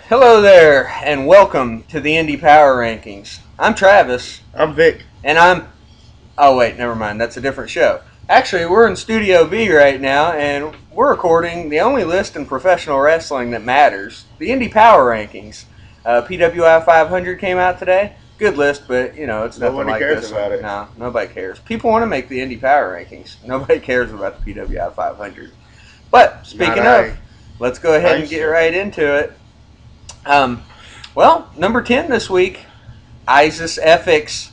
Hello there, and welcome to the Indy Power Rankings. I'm Travis, I'm Vic. and I'm. Oh, wait, never mind. That's a different show. Actually, we're in Studio B right now, and we're recording the only list in professional wrestling that matters the Indy Power Rankings. PWI 500 came out today. Good list, but, it's nothing Nobody like cares this about one. it. No, nobody cares. People want to make the Indy Power Rankings. Nobody cares about the PWI 500. But, Not speaking of, I. let's go ahead I and get should. right into it. Um, well, number 10 this week, Isis FX,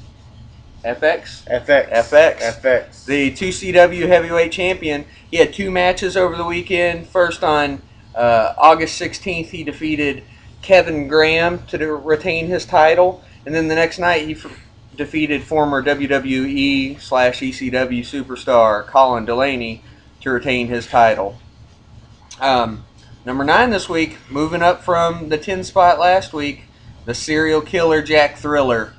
FX. FX, FX. the 2CW heavyweight champion. He had two matches over the weekend. First on August 16th, he defeated Kevin Graham to retain his title. And then the next night, he defeated former WWE slash ECW superstar Colin Delaney to retain his title. Um, Number 9 this week, moving up from the 10 spot last week, the serial killer Jack Thriller.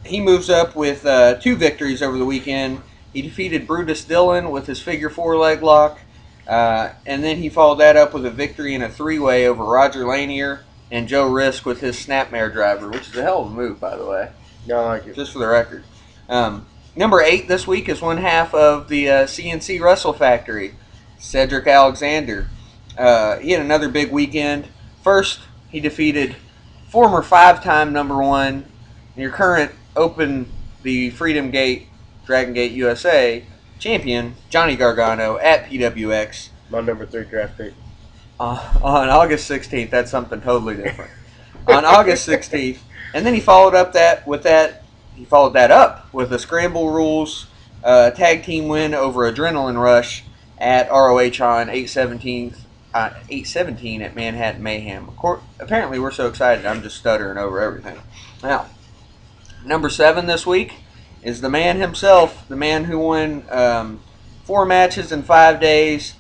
He moves up with two victories over the weekend. He defeated Brutus Dillon with his figure four leg lock, and then he followed that up with a victory in a three-way over Roger Lanier and Joe Risk with his snapmare driver, which is a hell of a move, by the way, I like it. just for the record. Number 8 this week is one half of the CNC Wrestle Factory, Cedric Alexander. He had another big weekend. First, he defeated former five-time number one, and your current Open the Freedom Gate, Dragon Gate USA champion, Johnny Gargano at PWX My number 3 draft pick. on August 16th. That's something totally different. On August 16th, and then he followed up that with that. He followed that up with a Scramble Rules tag team win over Adrenaline Rush at ROH on 8/17 at Manhattan Mayhem. Apparently, we're so excited. I'm just stuttering over everything. Now, number 7 this week is the man himself, the man who won 4 matches in 5 days,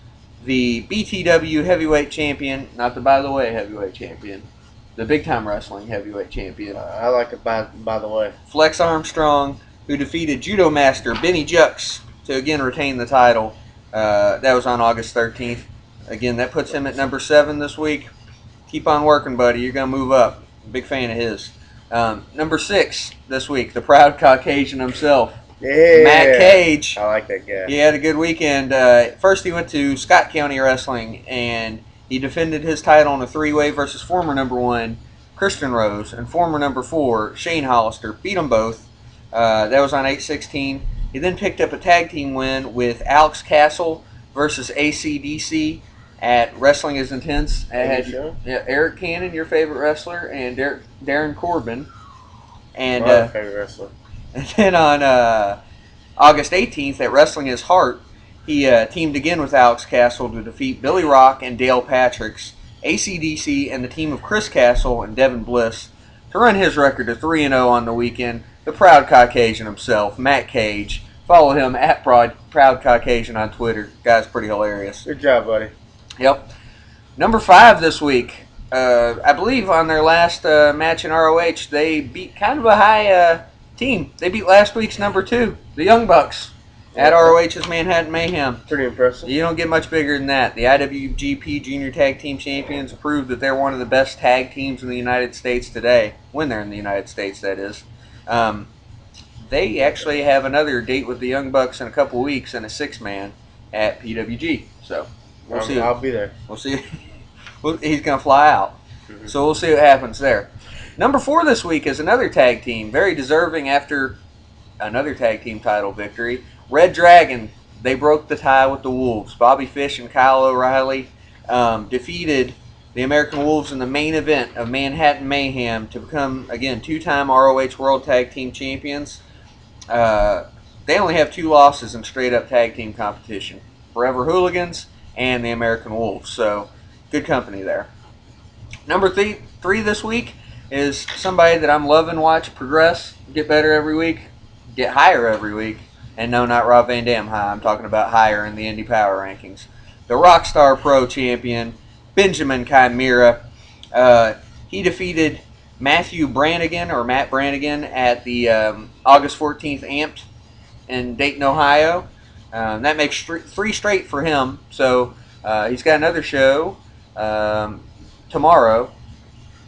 the BTW heavyweight champion, not the by the way heavyweight champion, the big time wrestling heavyweight champion, I like it by the way. Flex Armstrong, who defeated Judo Master Benny Jux to again retain the title. That was on August 13th. Again, that puts him at number 7 this week. Keep on working, buddy. You're going to move up. Big fan of his. Number 6 this week, the proud Caucasian himself, Yeah. Matt Cage. I like that guy. He had a good weekend. First, he went to Scott County Wrestling, and he defended his title in a three-way versus former number 1, Christian Rose, and former number 4, Shane Hollister. Beat them both. That was on 8/16. He then picked up a tag team win with Alex Castle versus ACDC at Wrestling is Intense. Had Eric Cannon, your favorite wrestler, and Darren Corbin. And, My favorite wrestler. and then on August 18th at Wrestling is Heart, he teamed again with Alex Castle to defeat Billy Rock and Dale Patricks, ACDC, and the team of Chris Castle and Devin Bliss to run his record to 3-0 on the weekend. The proud Caucasian himself, Matt Cage. Follow him at Proud Caucasian on Twitter. Guy's pretty hilarious. Good job, buddy. Yep. Number 5 this week. I believe on their last match in ROH, they beat kind of a high team. They beat last week's number 2, the Young Bucks, at ROH's Manhattan Mayhem. Pretty impressive. You don't get much bigger than that. The IWGP Junior Tag Team Champions proved that they're one of the best tag teams in the United States today, when they're in the United States, that is. They actually have another date with the Young Bucks in a couple weeks in a 6-man at PWG. So we'll see. I'll be there. We'll see. He's going to fly out. Mm-hmm. So we'll see what happens there. Number 4 this week is another tag team, very deserving after another tag team title victory. Red Dragon, they broke the tie with the Wolves. Bobby Fish and Kyle O'Reilly defeated the American Wolves in the main event of Manhattan Mayhem to become, again, 2-time ROH World Tag Team Champions. They only have 2 losses in straight-up tag team competition. Forever Hooligans and the American Wolves. So, good company there. Number 3 this week is somebody that I'm loving watch progress, get better every week, get higher every week. And no, not Rob Van Dam high. I'm talking about higher in the Indy Power Rankings. The Rockstar Pro Champion, Benjamin Chimera. He defeated Matthew Brannigan, or Matt Brannigan, at the August 14th Amped in Dayton, Ohio. That makes 3 straight for him. So he's got another show tomorrow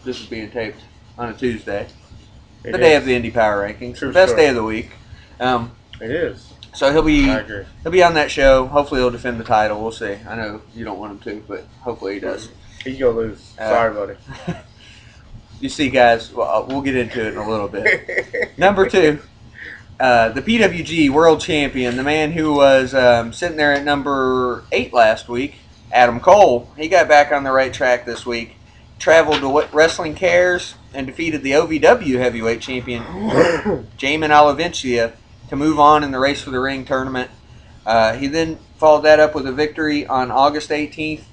This is being taped on a Tuesday, It the day is. of the Indy Power Rankings, True the best story. day of the week. It is. So I agree. he'll be on that show. Hopefully he'll defend the title. We'll see. I know you don't want him to, but hopefully he does. He's gonna lose. Sorry, buddy. You see, guys, we'll get into it in a little bit. Number 2, the PWG World Champion, the man who was sitting there at number 8 last week, Adam Cole. He got back on the right track this week. Traveled to Wrestling Cares and defeated the OVW heavyweight champion, Jamin Olivencia, to move on in the Race for the Ring tournament. He then followed that up with a victory on August 18th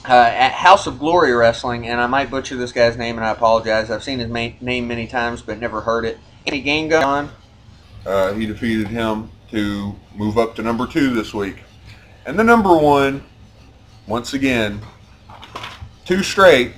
at House of Glory Wrestling, and I might butcher this guy's name, and I apologize. I've seen his name many times, but never heard it. Any game going on? He defeated him to move up to number 2 this week. And the number 1, once again, 2 straight,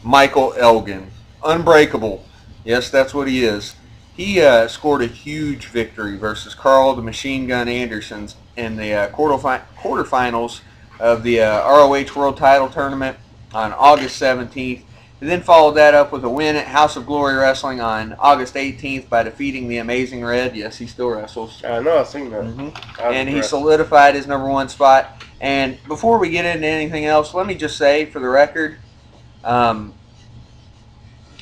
Michael Elgin. Unbreakable. Yes, that's what he is. He scored a huge victory versus Carl the Machine Gun Andersons in the quarterfinals of the ROH World Title Tournament on August 17th. He then followed that up with a win at House of Glory Wrestling on August 18th by defeating the Amazing Red. Yes, he still wrestles. I know, I've seen that. And he solidified his number 1 spot. And before we get into anything else, let me just say, for the record,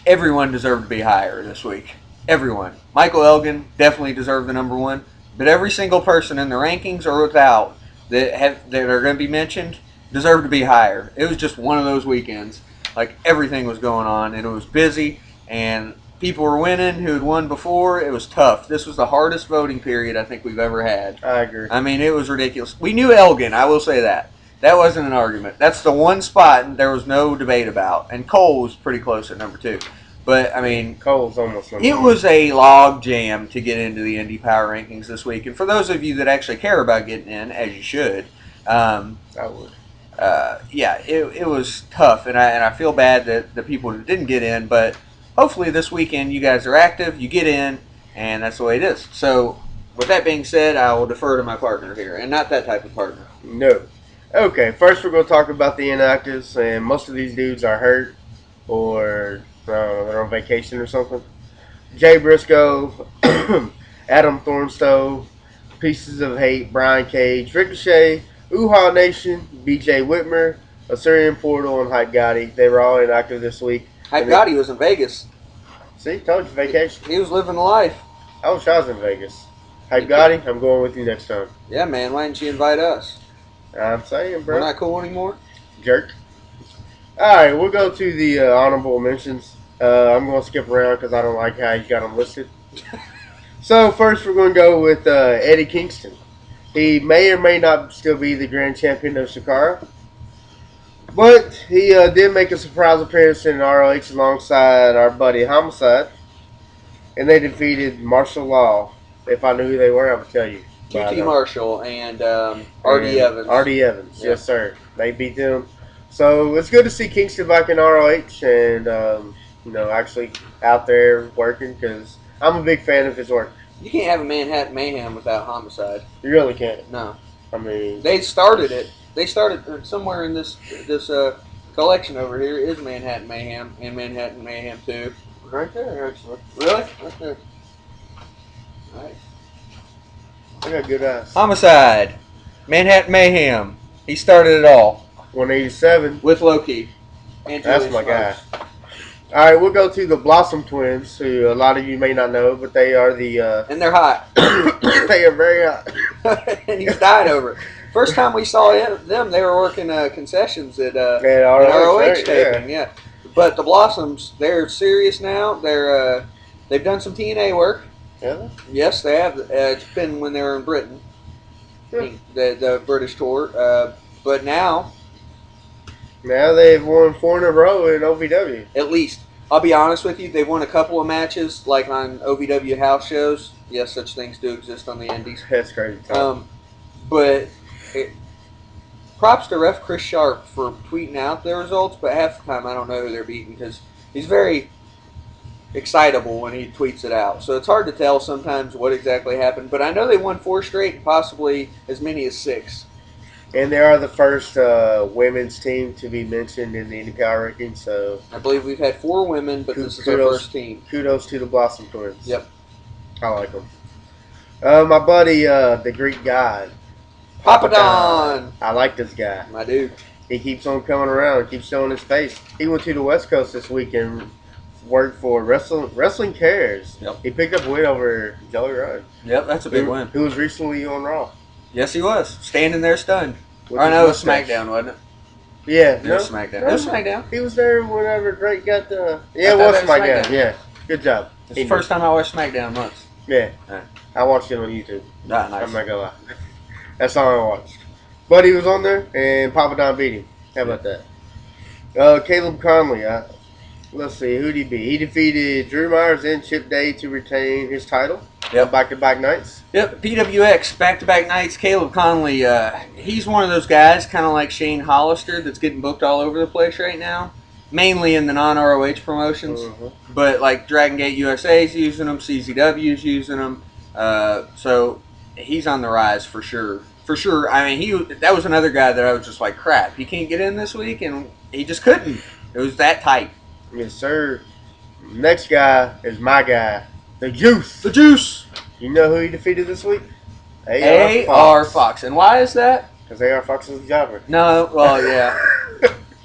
everyone deserved to be higher this week. Everyone. Michael Elgin definitely deserved the number 1, but every single person in the rankings or without that are going to be mentioned deserved to be higher. It was just one of those weekends. Like, everything was going on, and it was busy, and people were winning who had won before. It was tough. This was the hardest voting period I think we've ever had. I agree. I mean, it was ridiculous. We knew Elgin, I will say that. That wasn't an argument. That's the one spot there was no debate about. And Cole was pretty close at number 2. But, I mean, Cole's almost number it 1. was a log jam to get into the Indy Power Rankings this week. And for those of you that actually care about getting in, as you should, I would. yeah, it was tough. And I feel bad that the people that didn't get in. But hopefully this weekend you guys are active, you get in, and that's the way it is. So, with that being said, I will defer to my partner here. And not that type of partner. No. Okay, first we're going to talk about the inactives, and most of these dudes are hurt or they're on vacation or something. Jay Briscoe, Adam Thornstove, Pieces of Hate, Brian Cage, Ricochet, Uhaa Nation, BJ Whitmer, Assyrian Portal, and Hype Gotti. They were all inactive this week. Hype Gotti was in Vegas. See, told you, vacation. He was living the life. I wish I was in Vegas. Hype Gotti, I'm going with you next time. Yeah, man. Why didn't you invite us? I'm saying, bro. We're not cool anymore? Jerk. Alright, we'll go to the honorable mentions. I'm going to skip around because I don't like how you got them listed. So, first we're going to go with Eddie Kingston. He may or may not still be the grand champion of Shakara. But he did make a surprise appearance in ROH alongside our buddy Homicide. And they defeated Martial Law. If I knew who they were, I would tell you. QT Marshall and R.D. Evans. R.D. Evans, Yeah. yes, sir. They beat them. So it's good to see Kingston back in ROH and, actually out there working because I'm a big fan of his work. You can't have a Manhattan Mayhem without Homicide. You really can't. No. I mean, They started it. They started somewhere in this collection over here is Manhattan Mayhem and Manhattan Mayhem 2. right there, actually. Really? Right there. Nice. I got good eyes. Homicide. Manhattan Mayhem. He started it all 187. with Loki. And That's Julius my guy. Sparks. All right, we'll go to the Blossom Twins, who a lot of you may not know, but they are the. And they're hot. They are very hot. And he's dying over it. First time we saw them, they were working concessions at And ROH right, taping, yeah. But the Blossoms, they're serious now. They've done some TNA work. Yeah. Yes, they have. It's been when they were in Britain, Yeah. the British tour. But now, Now they've won 4 in a row in OVW. at least, I'll be honest with you, they've won a couple of matches, like on OVW house shows. Yes, such things do exist on the Indies. That's crazy. But props to Ref Chris Sharp for tweeting out their results, but half the time I don't know who they're beating because he's very excitable when he tweets it out. So it's hard to tell sometimes what exactly happened. But I know they won 4 straight and possibly as many as 6. And they are the first women's team to be mentioned in the Indy Power Rankings. So I believe we've had 4 women, but this is our first team. Kudos to the Blossom Twins. Yep. I like them. My buddy, the Greek god, Papa Don. I like this guy. My dude. He keeps on coming around, keeps showing his face. He went to the West Coast this week and worked for Wrestling Cares. Yep. He picked up a win over Joey Ryan. Yep, that's a big win. Who was recently on Raw. Yes, he was. Standing there stunned. With Or his no, it was mustache. SmackDown, wasn't it? Yeah. It was SmackDown. No, It was SmackDown. He was there whenever Drake got the... Yeah, I it thought was that was SmackDown. SmackDown. Yeah. Good job. It's the first time I watched SmackDown in months. Yeah. Yeah. I watched it on YouTube. Not nice. I'm not gonna lie. That's all I watched. But he was on there, and Papa Don beat him. How about that? Caleb Conley. Let's see, who'd he beat? He defeated Drew Myers and Chip Day to retain his title. Yep. Back-to-back nights. Yep, PWX, back-to-back nights. Caleb Conley, he's one of those guys, kind of like Shane Hollister, that's getting booked all over the place right now. Mainly in the non-ROH promotions. Mhm. But like Dragon Gate USA's using him, CZW's using him. So he's on the rise for sure. For sure. I mean, that was another guy that I was just like, crap, he can't get in this week, and he just couldn't. It was that tight. Yes, sir. Next guy is my guy, the Juice. The Juice. You know who he defeated this week? A.R. Fox. And why is that? Because A.R. Fox is the jobber. No, well, yeah.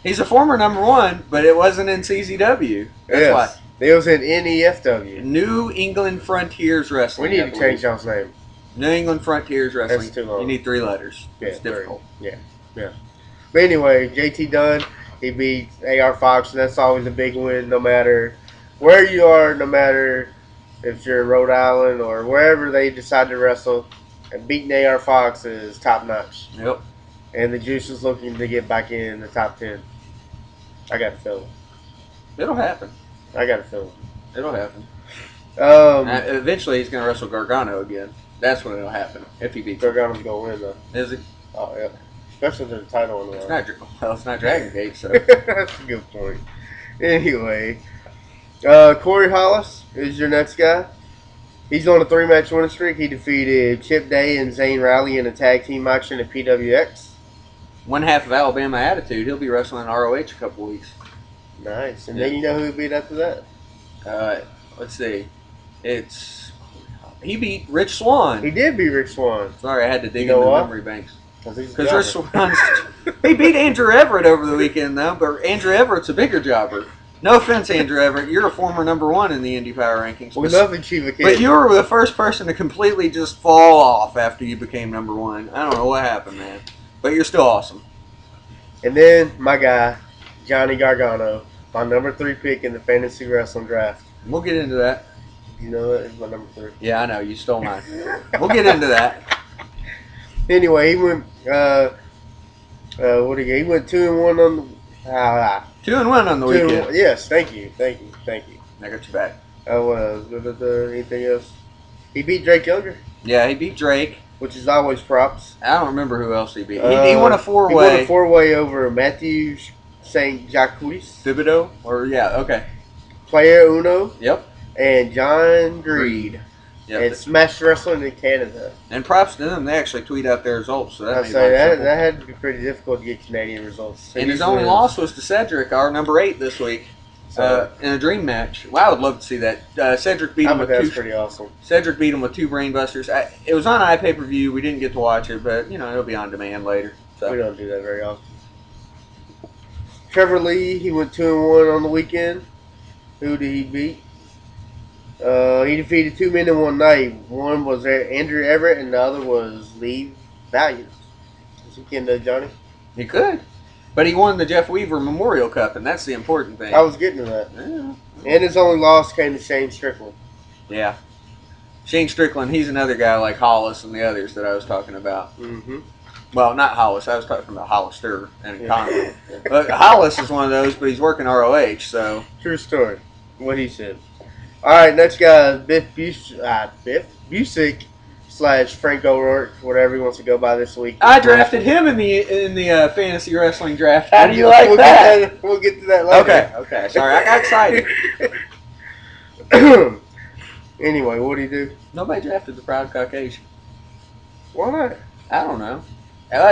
He's a former #1, but it wasn't in CZW. That's why. It was in NEFW. New England Frontiers We Wrestling. need I to believe. change y'all's name. New England Frontiers Wrestling. That's too long. You need 3 letters. Yeah, It's difficult. Yeah. But anyway, JT Dunn, he beat A.R. Fox, and that's always a big win no matter where you are, no matter if you're in Rhode Island or wherever they decide to wrestle. And beating A.R. Fox is top notch. Yep. And the Juice is looking to get back in the top 10. I got a feeling. It'll happen. It'll happen. Um, Eventually, he's going to wrestle Gargano again. That's when it'll happen. If he beats him. Gargano's going to win, though. Is he? Oh, yeah. Especially if there's a title on the It's line. not, it's not Dragon Gate, so. That's a good point. Anyway, Corey Hollis is your next guy. He's on a 3-match winning streak. He defeated Chip Day and Zane Riley in a tag team action at PWX. One half of Alabama Attitude. He'll be wrestling ROH a couple weeks. Nice. And then you know who he beat after that? Let's see. He beat Rich Swann. He did beat Rick Swan. Sorry, I had to dig You know into what? memory banks. Because Rich Swann, he beat Andrew Everett over the weekend, though. But Andrew Everett's a bigger jobber. No offense, Andrew Everett. You're a former #1 in the Indy Power Rankings. We love the Chiva Kid. But you were the first person to completely just fall off after you became #1. I don't know what happened, man. But you're still awesome. And then my guy, Johnny Gargano, my #3 pick in the fantasy wrestling draft. We'll get into that. You know that is my #3. Yeah, I know. You stole mine. We'll get into that. Anyway, he went. What did he get? He went 2-1 on the. 2-1 on the weekend. Yes, thank you. I got you back. What else? Anything else? He beat Drake Younger, Yeah, he beat Drake. which is always props. I don't remember who else he beat. He won a 4-way. He won a 4-way over Matthew St. Jacques, Thibodeau? Or, yeah, okay. Player Uno, Yep. and John Greed. Yep. And Smash Wrestling in Canada. And props to them. They actually tweet out their results. So that I made say life simple. that had to be pretty difficult to get Canadian results. And his only loss was to Cedric, our #8 this week, in a dream match. Wow, I would love to see that. Cedric beat him with that's two. pretty awesome. Cedric beat him with 2 brainbusters. It was on iPay-per-view. We didn't get to watch it, but it'll be on demand later. We So don't do that very often. Trevor Lee, he went 2-1 on the weekend. Who did he beat? He defeated 2 men in one night. One was Andrew Everett, and the other was Lee Valiant. Is he kin to Johnny? he could, but he won the Jeff Weaver Memorial Cup, and that's the important thing. I was getting to that. Yeah. And his only loss came to Shane Strickland. Yeah. Shane Strickland, he's another guy like Hollis and the others that I was talking about. Mm-hmm. Well, not Hollis. I was talking about Hollister and Conley. But Hollis is one of those, but he's working ROH, so. True story. What he said. All right, next guy is Biff Busick / Frank O'Rourke, whatever he wants to go by this week. I drafted him in the fantasy wrestling draft. How do you like we'll that? We'll get to that later. Okay. Sorry, I got excited. Anyway, what do you do? Nobody drafted the Proud Caucasian. Why not? I don't know.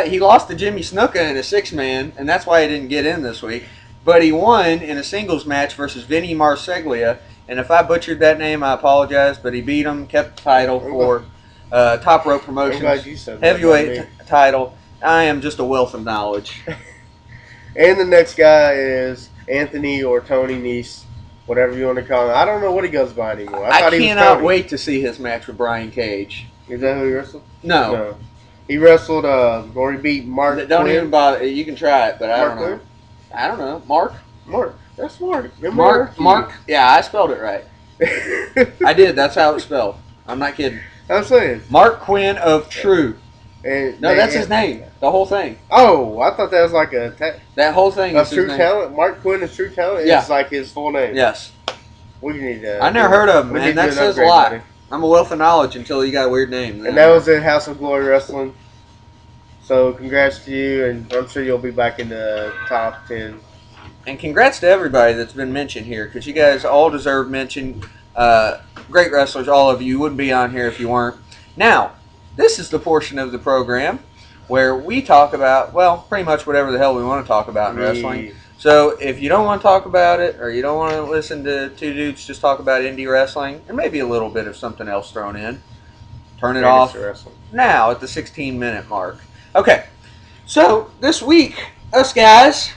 He lost to Jimmy Snuka in a 6-man, and that's why he didn't get in this week. But he won in a singles match versus Vinny Marseglia. And if I butchered that name, I apologize. But he beat him, kept the title for Top Rope Promotions heavyweight title. I am just a wealth of knowledge. And the next guy is Anthony or Tony Nese, whatever you want to call him. I don't know what he goes by anymore. I cannot wait to see his match with Brian Cage. Is that who he wrestled? No. He wrestled, or he beat Mark Don't Quinn. even bother. You can try it, but I don't know. Quinn? I don't know. Mark? That's Mark. Mark. Yeah, I spelled it right. I did. That's how it's spelled. I'm not kidding. I'm saying. Mark Quinn of True. And that's his name. The whole thing. Oh, I thought that was like that whole thing is True Talent. Mark Quinn of True Talent is like his full name. Yes. We need to. I never heard of him, man. That says a lot. Buddy. I'm a wealth of knowledge until you got a weird name. And that was at House of Glory Wrestling. So congrats to you, and I'm sure you'll be back in the top 10. And congrats to everybody that's been mentioned here, because you guys all deserve mention. Great wrestlers, all of you. You wouldn't be on here if you weren't. Now, this is the portion of the program where we talk about, well, pretty much whatever the hell we want to talk about in wrestling. So if you don't want to talk about it, or you don't want to listen to two dudes just talk about indie wrestling, and maybe a little bit of something else thrown in, turn it off now at the 16-minute mark. Okay, so this week, us guys,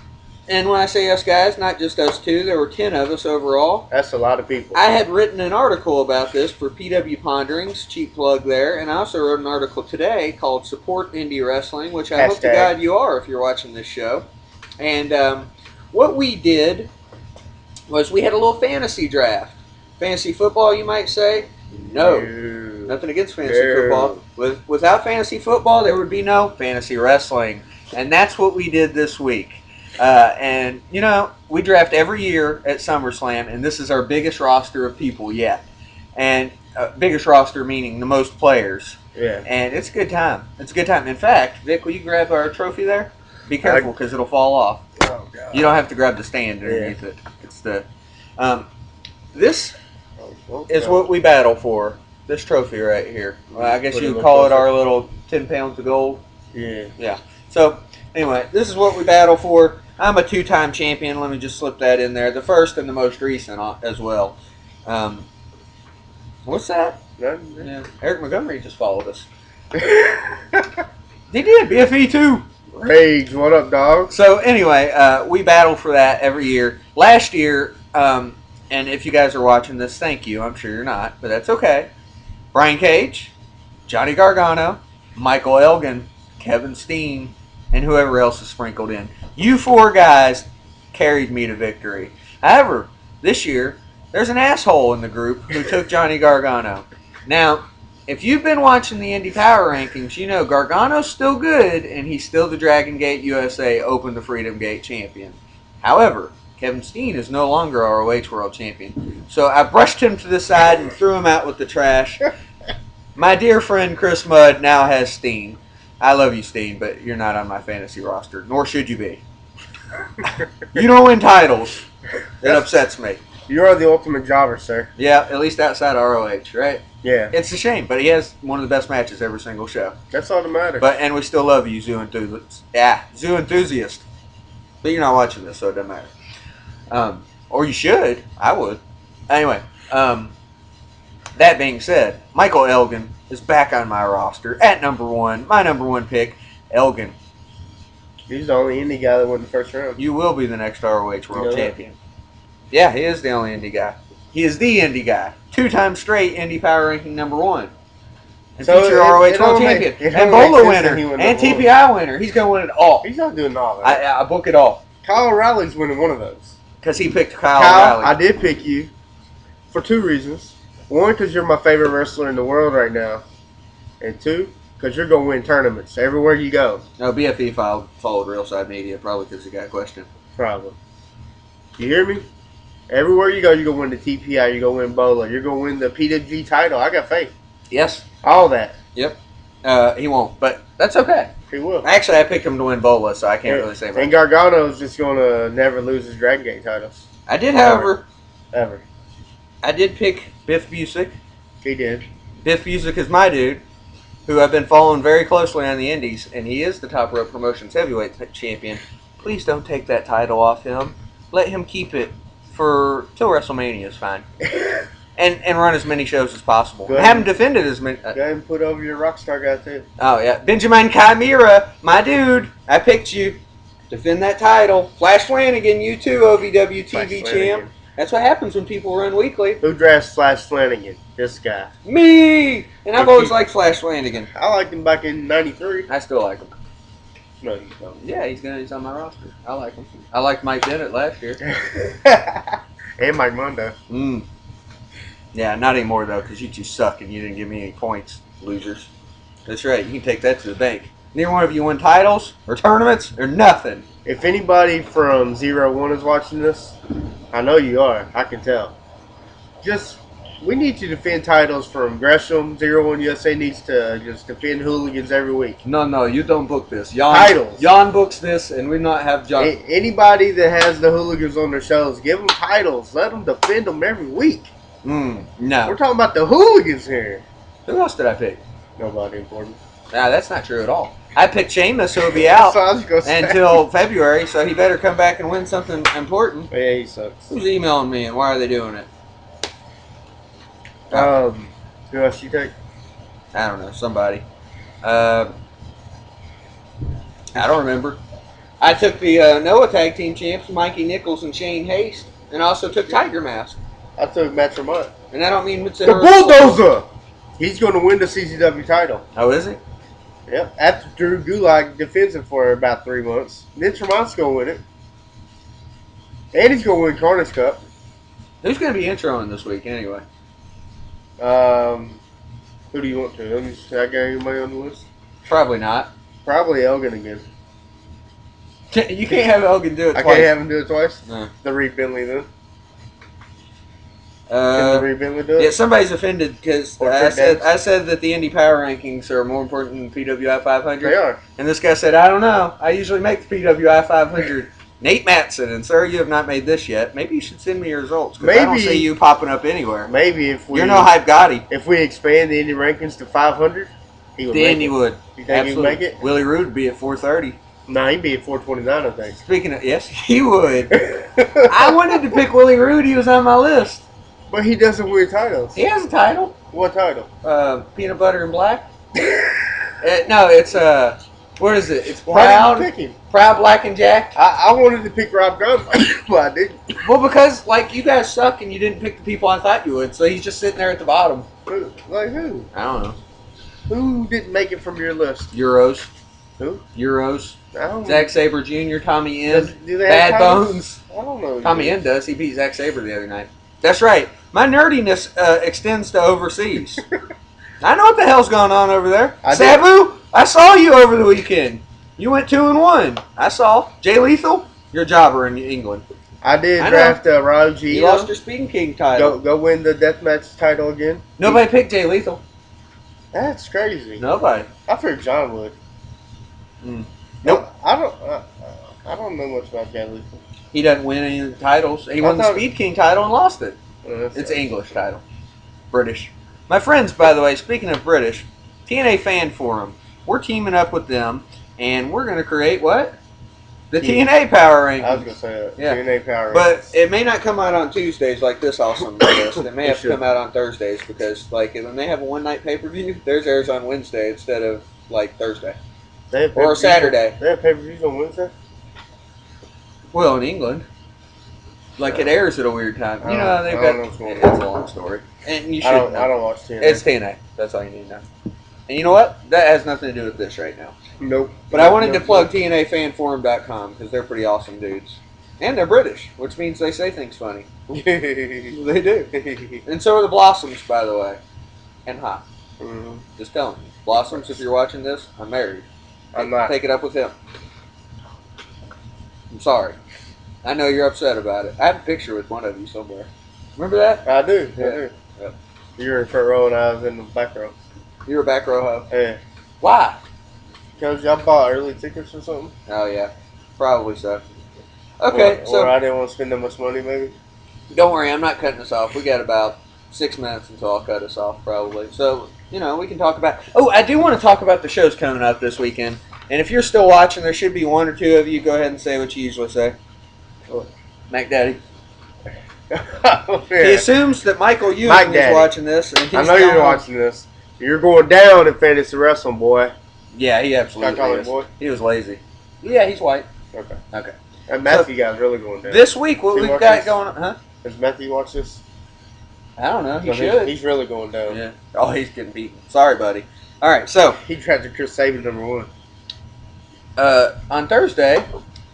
and when I say us guys, not just us two, there were 10 of us overall. That's a lot of people. I had written an article about this for PW Ponderings, cheap plug there, and I also wrote an article today called Support Indie Wrestling, which I hope to God you are if you're watching this show. And what we did was we had a little fantasy draft. Fantasy football, you might say? No. Nothing against fantasy football. Without fantasy football, there would be no fantasy wrestling. And that's what we did this week. And, you know, we draft every year at SummerSlam, and this is our biggest roster of people yet. And biggest roster meaning the most players. Yeah. And it's a good time. It's a good time. In fact, Vic, will you grab our trophy there? Be careful, because it'll fall off. Oh, God. You don't have to grab the stand underneath it. It's the this is what we battle for. This trophy right here. Well, I guess you would call it our little 10 pounds of gold. Yeah. Yeah. So anyway, this is what we battle for. I'm a 2-time champion. Let me just slip that in there. The first and the most recent as well. What's that? Yeah. Eric Montgomery just followed us. He did. BFE too. Rage, what up, dog? So anyway, we battle for that every year. Last year, and if you guys are watching this, thank you. I'm sure you're not, but that's okay. Brian Cage, Johnny Gargano, Michael Elgin, Kevin Steen, and whoever else is sprinkled in. You 4 guys carried me to victory. However, this year, there's an asshole in the group who took Johnny Gargano. Now, if you've been watching the Indy Power Rankings, you know Gargano's still good, and he's still the Dragon Gate USA Open to Freedom Gate champion. However, Kevin Steen is no longer ROH World Champion. So I brushed him to the side and threw him out with the trash. My dear friend Chris Mudd now has Steen. I love you, Steen, but you're not on my fantasy roster, nor should you be. You don't win titles. It upsets me. You are the ultimate jobber, sir. Yeah, at least outside ROH, right? Yeah. It's a shame, but he has one of the best matches every single show. That's all that matters. And we still love you, Zoo Enthusiast. Yeah, Zoo Enthusiast. But you're not watching this, so it doesn't matter. Or you should. I would. Anyway, that being said, Michael Elgin is back on my roster at number 1. My number 1 pick, Elgin. He's the only indie guy that won the first round. You will be the next ROH World Champion. Yeah, he is the only indie guy. He is the indie guy. 2 times straight Indy Power Ranking number 1. And so future ROH World Champion. And Bola winner. And TPI winner. He's going to win it all. He's not doing all that. I book it all. Kyle O'Reilly's winning one of those. Because he picked Kyle O'Reilly. I did pick you for 2 reasons. 1, because you're my favorite wrestler in the world right now. And 2, because you're going to win tournaments everywhere you go. No, BFE followed Real Side Media, probably because he got questioned. Probably. You hear me? Everywhere you go, you're going to win the TPI, you're going to win Bola, you're going to win the PWG title. I got faith. Yes. All that. Yep. He won't, but that's okay. He will. Actually, I picked him to win Bola, so I can't really say much. And Gargano's just going to never lose his Dragon Gate titles. I did, however. Ever. I did pick Biff Busick. He did. Biff Busick is my dude. who I've been following very closely on the Indies, and he is the Top Rope Promotions heavyweight champion. Please don't take that title off him. Let him keep it till WrestleMania is fine. And run as many shows as possible. Have him defend it as many. Go ahead and put over your Rockstar guy too. Oh yeah, Benjamin Chimera, my dude. I picked you. Defend that title. Flash Flanagan, you too, OVW TV champ. That's what happens when people run weekly. Who drafts Flash Flanagan? This guy. Me. And I've always liked Flash Flanagan. I liked him back in '93. I still like him. No, you don't. Yeah, he's on my roster. I like him. I liked Mike Bennett last year. And Mike Mondo. Yeah, not anymore though, because you two suck and you didn't give me any points, losers. That's right. You can take that to the bank. Neither one of you won titles or tournaments or nothing. If anybody from 01 is watching this, I know you are. I can tell. We need to defend titles from Gresham. 01 USA needs to just defend hooligans every week. No, you don't book this. Titles. Jan books this, and we not have John. Anybody that has the hooligans on their shows, give them titles. Let them defend them every week. No. We're talking about the hooligans here. Who else did I pick? Nobody important. Nah, that's not true at all. I picked Sheamus, who'll be out until February, so he better come back and win something important. Yeah, he sucks. Who's emailing me, and why are they doing it? Who else you take? I don't know, somebody. I don't remember. I took the Noah Tag Team Champs, Mikey Nichols and Shane Haste, and also took Tiger Mask. I took Matt Tremont. And I don't mean Mitsuharu. The Bulldozer! He's going to win the CCW title. Oh, is he? Yep. After Drew Gulak defends it for about 3 months. Then Tremont's going to win it. And he's going to win Carnage Cup. Who's going to be introing this week anyway? Who do you want to? Let me see. I got anybody on the list? Probably not. Probably Elgin again. You can't have Elgin do it twice. I can't have him do it twice? No. The Reed Bentley then? Can the Reed Bentley do it? Yeah, somebody's offended because I said that the Indy Power Rankings are more important than PWI 500. They are. And this guy said, I don't know. I usually make the PWI 500. Nate Matson, and sir, you have not made this yet. Maybe you should send me your results because I don't see you popping up anywhere. Maybe if we... You're no hype Gotti. If we expand the Indy rankings to 500, he would then he would. You think he would make it? Willie Roode would be at 430. No, he'd be at 429, I think. Speaking of, yes, he would. I wanted to pick Willie Roode. He was on my list. But he doesn't win titles. He has a title. What title? Peanut Butter and Black. No, it's what is it? It's Proud. Proud Black and Jack. I wanted to pick Rob Grunfeld, but I didn't. Well, because you guys suck and you didn't pick the people I thought you would, so he's just sitting there at the bottom. Like who? I don't know. Who didn't make it from your list? Euros. Who? Euros. I don't Zack Sabre Jr., Tommy End, do they Bad have titles? Bones. I don't know. Tommy End does. He beat Zack Sabre the other night. That's right. My nerdiness extends to overseas. I know what the hell's going on over there. Sabu, I saw you over the weekend. You went 2-1. I saw. Jay Lethal, you're a jobber in England. I did draft Raj G. You lost your Speeding King title. Go win the deathmatch title again. Nobody picked Jay Lethal. That's crazy. Nobody. I figured John would. Nope. I don't know much about Jay Lethal. He doesn't win any of the titles. He won the Speed King title and lost it. It's an English title. British. My friends, by the way, speaking of British, TNA Fan Forum. We're teaming up with them, and we're going to create what? The TNA Power Rankings. I was going to say that. Yeah. TNA Power Rankings. But it may not come out on Tuesdays like this awesome list. It may have to come out on Thursdays because when they have a one-night pay-per-view, theirs airs on Wednesday instead of Thursday. Or Saturday. They have pay-per-views on Wednesday? Well, in England. It airs at a weird time. You know, they've got... It's a long story. And you should know. I don't watch TNA. It's TNA. That's all you need to know. And you know what? That has nothing to do with this right now. Nope. But I wanted to plug TNAFanforum.com because they're pretty awesome dudes. And they're British, which means they say things funny. They do. And so are the Blossoms, by the way. And hot. Mm-hmm. Just telling you. Blossoms, if you're watching this, I'm married. I'm not. Take it up with him. I'm sorry. I know you're upset about it. I have a picture with one of you somewhere. Remember that? I do. Yeah. I do. Yeah. You were in front row and I was in the back row. You were back row, huh? Yeah. Why? Because y'all bought early tickets or something? Oh, yeah. Probably so. Okay, or I didn't want to spend that much money, maybe? Don't worry, I'm not cutting this off. We got about 6 minutes until I'll cut us off, probably. So, we can talk about... Oh, I do want to talk about the shows coming up this weekend. And if you're still watching, there should be one or two of you. Go ahead and say what you usually say. Mac Daddy. He assumes that Michael Ewing is watching this. And I know you're watching this. You're going down in fantasy wrestling, boy. Yeah, he absolutely is. Boy? He was lazy. Yeah, he's white. Okay. That Matthew guy's really going down. This week, what we've got going on... Huh? Does Matthew watch this? I don't know. He should. He's really going down. Yeah. Oh, he's getting beaten. Sorry, buddy. All right, so... He tried to Chris Sabin #1. On Thursday,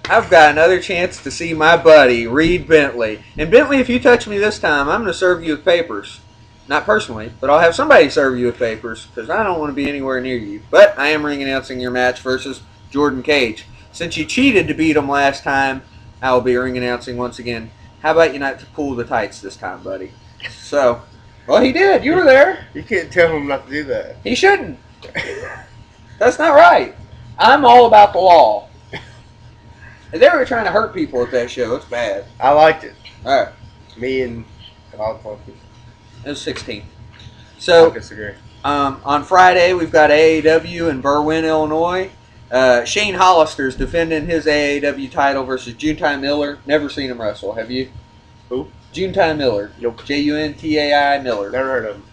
I've got another chance to see my buddy, Reed Bentley. And Bentley, if you touch me this time, I'm going to serve you with papers. Not personally, but I'll have somebody serve you with papers because I don't want to be anywhere near you. But I am ring announcing your match versus Jordan Cage. Since you cheated to beat him last time, I will be ring announcing once again. How about you not to pull the tights this time, buddy? So, well, he did. You were there. You can't tell him not to do that. He shouldn't. That's not right. I'm all about the law. They were trying to hurt people at that show. It's bad. I liked it. All right. Me and all the people. It was 16. So, I disagree. On Friday, we've got AAW in Berwyn, Illinois. Shane Hollister's defending his AAW title versus Juntai Miller. Never seen him wrestle. Have you? Who? Juntai Miller. Nope. Juntai Miller. Never heard of him.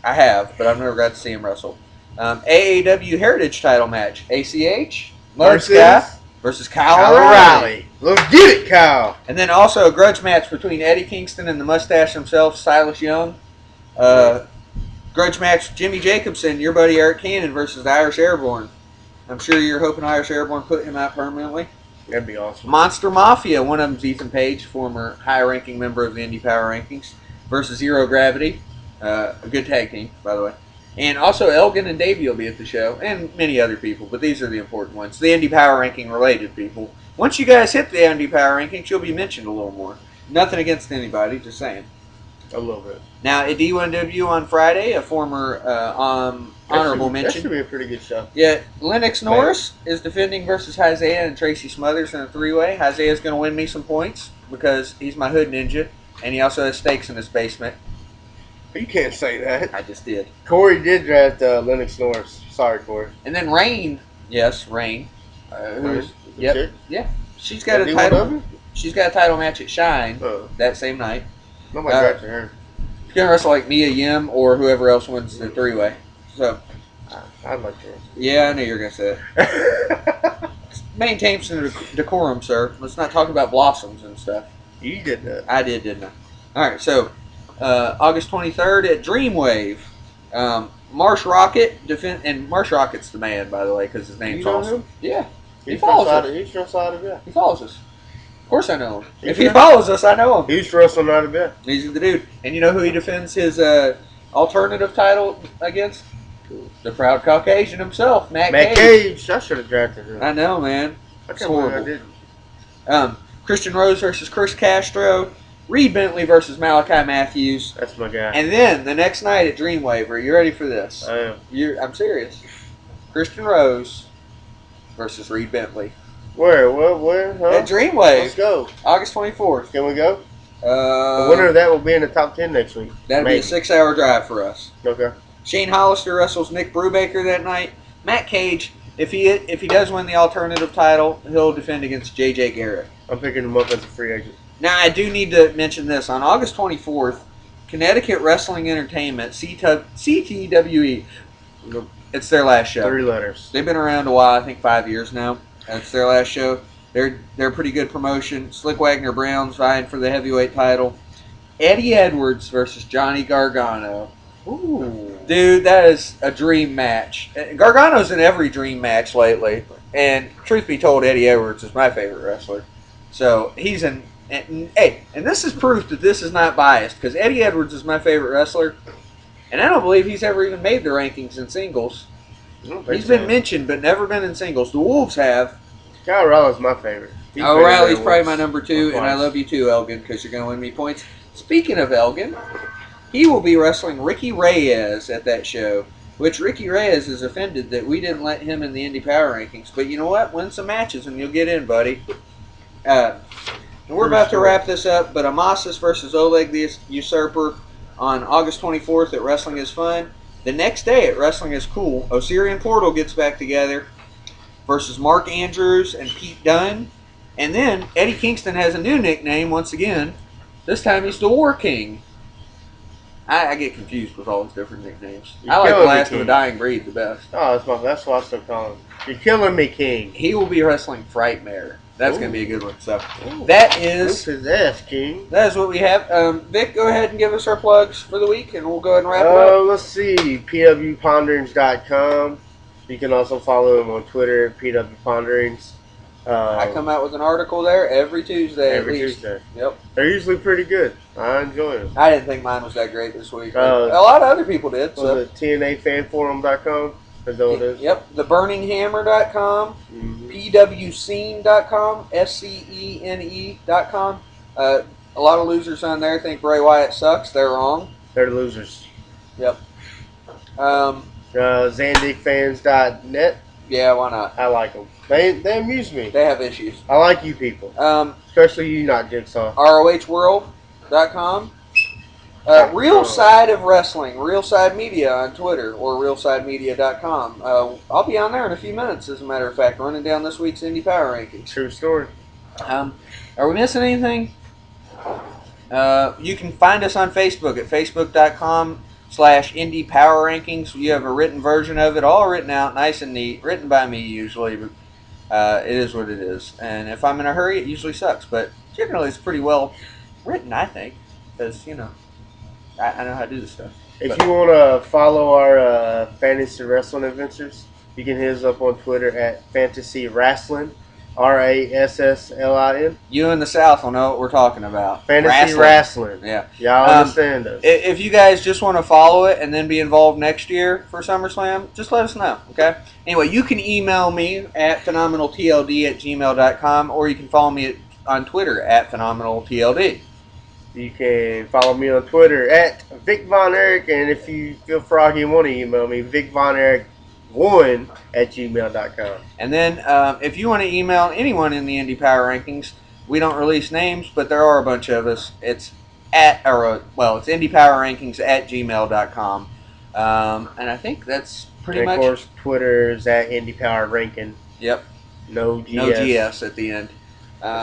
I have, but I've never got to see him wrestle. AAW Heritage title match. ACH. Mud Sky versus Kyle O'Reilly. Let's get it, Kyle. And then also a grudge match between Eddie Kingston and the mustache himself, Silas Young. Grudge match, Jimmy Jacobson, your buddy Eric Cannon versus the Irish Airborne. I'm sure you're hoping Irish Airborne put him out permanently. That'd be awesome. Monster Mafia, one of them's Ethan Page, former high-ranking member of the Indy Power Rankings, versus Zero Gravity. A good tag team, by the way. And also Elgin and Davey will be at the show, and many other people, but these are the important ones. The Indy Power Ranking related people. Once you guys hit the Indy Power Rankings, you'll be mentioned a little more. Nothing against anybody, just saying. A little bit. Now, at D1W on Friday, a former honorable mention. That should be a pretty good show. Yeah, Lennox Norris is defending versus Isaiah and Tracy Smothers in a three-way. Isaiah's going to win me some points because he's my hood ninja, and he also has stakes in his basement. You can't say that. I just did. Corey did draft Lennox Norris. Sorry, Corey. And then Rain. Yes, Rain. Yep. Yeah. She's got a title. She's got a title match at Shine that same night. Nobody drafted her. She's gonna wrestle like Mia Yim or whoever else wins the three-way. So. I'd like to. Yeah, I knew you were gonna say it. Maintain some decorum, sir. Let's not talk about blossoms and stuff. You did that. I did, didn't I? All right. So. August 23rd at Dreamwave. Marsh Rocket and Marsh Rocket's the man, by the way, because his name's awesome. Yeah, he follows us. He's from Side of Bell. He follows us. Of course I know him. If he follows us, I know him. He's wrestling out of bed. He's the dude. And you know who he defends his alternative title against? The proud Caucasian himself, Matt Cage. I should have drafted him. I know, man. I can't believe I didn't. Christian Rose versus Chris Castro. Reed Bentley versus Malachi Matthews. That's my guy. And then the next night at Dreamwave, are you ready for this? I am. I'm serious. Christian Rose versus Reed Bentley. Where? Where? Huh? At Dreamwave. Let's go. August 24th. Can we go? The winner of that will be in the top 10 next week. That'll be a 6-hour drive for us. Okay. Shane Hollister wrestles Nick Brubaker that night. Matt Cage, if he does win the alternative title, he'll defend against J.J. Garrett. I'm picking him up as a free agent. Now, I do need to mention this. On August 24th, Connecticut Wrestling Entertainment, CTWE, it's their last show. 3 letters. They've been around a while, I think 5 years now. It's their last show. They're a pretty good promotion. Slick Wagner Brown's vying for the heavyweight title. Eddie Edwards versus Johnny Gargano. Ooh. Dude, that is a dream match. Gargano's in every dream match lately. And truth be told, Eddie Edwards is my favorite wrestler. So he's in... And this is proof that this is not biased, because Eddie Edwards is my favorite wrestler, and I don't believe he's ever even made the rankings in singles. He's been mentioned, but never been in singles. The Wolves have. Kyle O'Reilly's my favorite. O'Reilly's probably my number 2, and I love you too, Elgin, because you're going to win me points. Speaking of Elgin, he will be wrestling Ricky Reyes at that show, which Ricky Reyes is offended that we didn't let him in the Indy Power Rankings. But you know what? Win some matches and you'll get in, buddy. And we're about to wrap this up, but Amasis versus Oleg the Usurper on August 24th at Wrestling is Fun. The next day at Wrestling is Cool, Osirian Portal gets back together versus Mark Andrews and Pete Dunne. And then Eddie Kingston has a new nickname once again. This time he's the War King. I get confused with all his different nicknames. I like the Last of the Dying Breed the best. Oh, that's what I still call him. You're killing me, King. He will be wrestling Frightmare. That's going to be a good one. So that is King. That is what we have. Vic, go ahead and give us our plugs for the week, and we'll go ahead and wrap it up. Let's see. pwponderings.com. You can also follow him on Twitter at pwponderings. I come out with an article there every Tuesday. Every Tuesday. Yep. They're usually pretty good. I enjoy them. I didn't think mine was that great this week. A lot of other people did. So. Was it TNAFanforum.com? Is that what it is? Yep. TheBurningHammer.com, PWScene.com, SCENE.com. A lot of losers on there think Bray Wyatt sucks. They're wrong. They're losers. Yep. ZandicFans.net. Yeah, why not? I like them. They amuse me. They have issues. I like you people. Especially you, not Jigsaw. ROHworld.com. Real Side of Wrestling, Real Side Media on Twitter, or realsidemedia.com. I'll be on there in a few minutes, as a matter of fact, running down this week's Indy Power Rankings. True story. Are we missing anything? You can find us on Facebook at facebook.com/Indy Power Rankings. You have a written version of it, all written out, nice and neat, written by me usually, but it is what it is. And if I'm in a hurry, it usually sucks, but generally it's pretty well written, I think, because, I know how to do this stuff. If you want to follow our fantasy wrestling adventures, you can hit us up on Twitter at Fantasy Wrestling, RASSLIN. You in the South will know what we're talking about. Fantasy Wrestling. Yeah. Y'all understand us. If you guys just want to follow it and then be involved next year for SummerSlam, just let us know, okay? Anyway, you can email me at phenomenaltld@gmail.com, or you can follow me on Twitter at phenomenaltld. You can follow me on Twitter at Vic Von Erich, and if you feel froggy and want to email me, vicvonerich1@gmail.com. And then if you want to email anyone in the Indy Power Rankings, we don't release names, but there are a bunch of us. It's it's indypowerrankings@gmail.com. And I think that's pretty much. And of course, Twitter is at Indy Power Ranking. Yep. No GS. No GS at the end.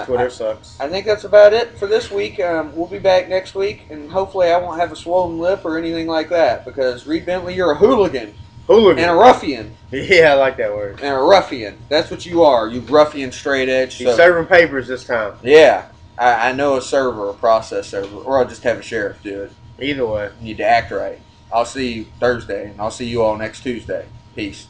Twitter sucks. I think that's about it for this week. We'll be back next week, and hopefully I won't have a swollen lip or anything like that, because Reed Bentley, you're a hooligan. Hooligan. And a ruffian. Yeah, I like that word. And a ruffian. That's what you are. You ruffian straight edge. You're serving papers this time. Yeah. I know a server, a process server, or I'll just have a sheriff do it. Either way. You need to act right. I'll see you Thursday, and I'll see you all next Tuesday. Peace.